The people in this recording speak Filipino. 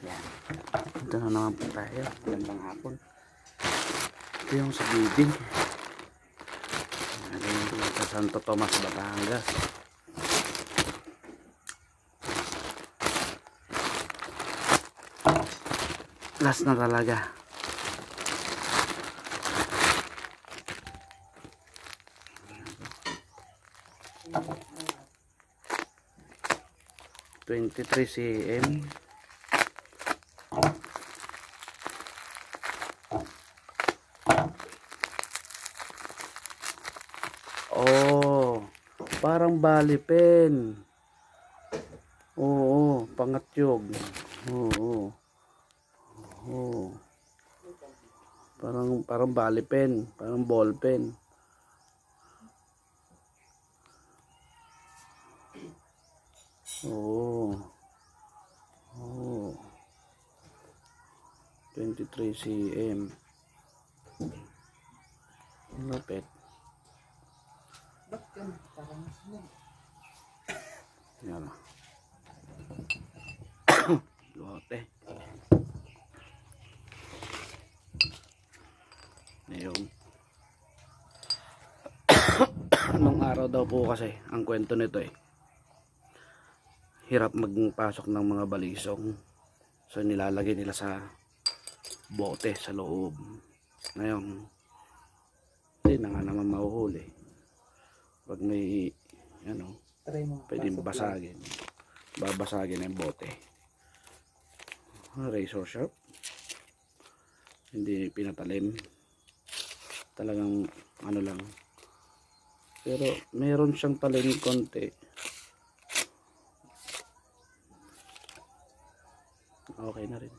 Ayan. Ito na naman po tayo. Magandang hapon. Ito yung sa Bibing. Ito yung sa Santo Tomas, Batangas. Last na talaga. (23 cm). Oh, parang bali pen. Oo, pangatyog. Oo. Oh. Parang bali pen, parang ball pen. Oh. Oh. 23 cm. Lapit. Yan. Lote. Ngayon. Nung araw daw po kasi, ang kwento nito hirap magpasok ng mga balisong. So nilalagay nila sa bote sa loob. Ngayon, hindi na nga naman mahuhuli. Pag may, pwedeng basagin. Babasagin ang bote. Razor sharp. Hindi pinatalim. Talagang ano lang. Pero meron siyang talim konti. Okay na rin.